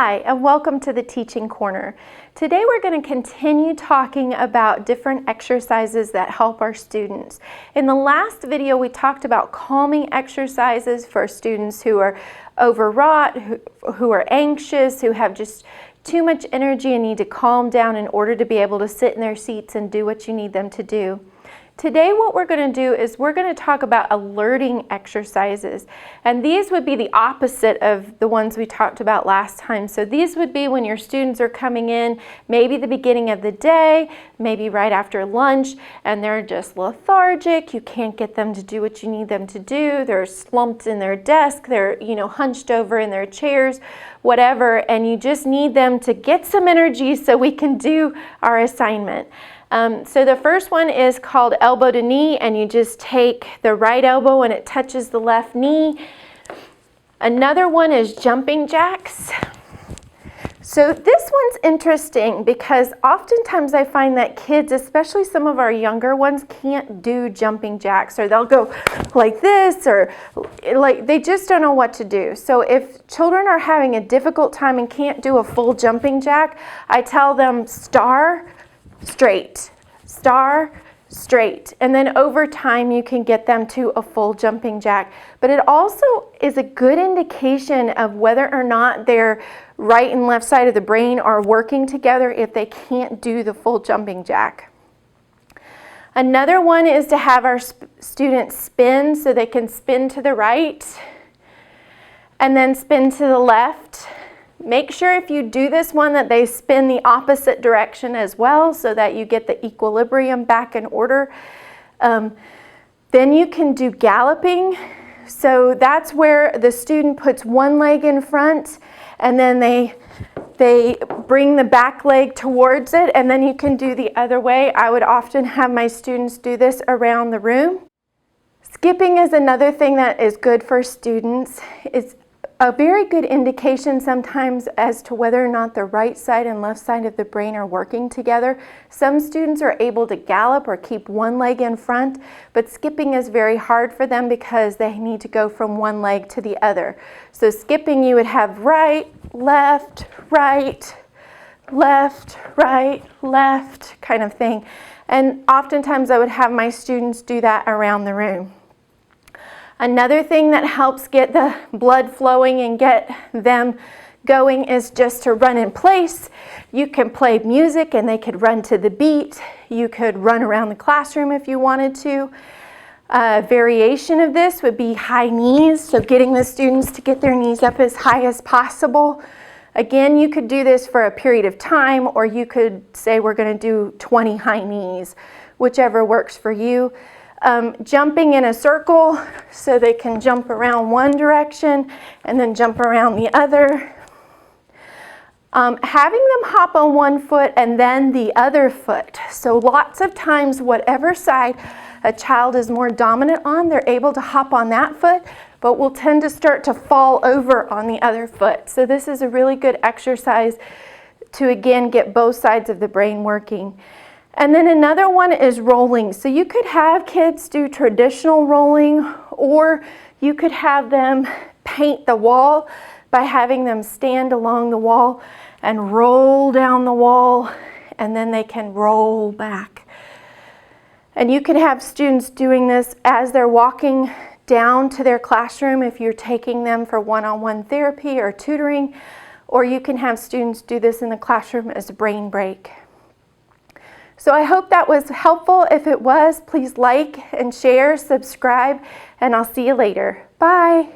Hi, and welcome to the Teaching Corner. Today we're going to continue talking about different exercises that help our students. In the last video we talked about calming exercises for students who are overwrought, who are anxious, who have just too much energy and need to calm down in order to be able to sit in their seats and do what you need them to do. Today what we're going to do is we're going to talk about alerting exercises, and these would be the opposite of the ones we talked about last time. So these would be when your students are coming in, maybe the beginning of the day, maybe right after lunch, and they're just lethargic. You can't get them to do what you need them to do. They're slumped in their desk, they're hunched over in their chairs, whatever, and you just need them to get some energy so we can do our assignment. So the first one is called elbow to knee, and you just take the right elbow and it touches the left knee. Another one is jumping jacks. So this one's interesting because oftentimes I find that kids, especially some of our younger ones, can't do jumping jacks, or they'll go like this, or like they just don't know what to do. So if children are having a difficult time and can't do a full jumping jack, I tell them star, straight, star, straight, and then over time you can get them to a full jumping jack. But it also is a good indication of whether or not their right and left side of the brain are working together if they can't do the full jumping jack. Another one is to have our students spin, so they can spin to the right and then spin to the left. Make sure if you do this one that they spin the opposite direction as well, so that you get the equilibrium back in order. Then you can do galloping. So that's where the student puts one leg in front and then they bring the back leg towards it, and then you can do the other way. I would often have my students do this around the room. Skipping is another thing that is good for students. It's a very good indication sometimes as to whether or not the right side and left side of the brain are working together. Some students are able to gallop or keep one leg in front, but skipping is very hard for them because they need to go from one leg to the other. So skipping, you would have right, left, left kind of thing. And oftentimes I would have my students do that around the room. Another thing that helps get the blood flowing and get them going is just to run in place. You can play music and they could run to the beat. You could run around the classroom if you wanted to. A variation of this would be high knees, so getting the students to get their knees up as high as possible. Again, you could do this for a period of time, or you could say we're going to do 20 high knees, whichever works for you. Jumping in a circle, so they can jump around one direction and then jump around the other. Having them hop on one foot and then the other foot. So lots of times, whatever side a child is more dominant on, they're able to hop on that foot, but will tend to start to fall over on the other foot. So this is a really good exercise to, again, get both sides of the brain working. And then another one is rolling. So you could have kids do traditional rolling, or you could have them paint the wall by having them stand along the wall and roll down the wall, and then they can roll back. And you could have students doing this as they're walking down to their classroom if you're taking them for one-on-one therapy or tutoring, or you can have students do this in the classroom as a brain break. So I hope that was helpful. If it was, please like and share, subscribe, and I'll see you later. Bye.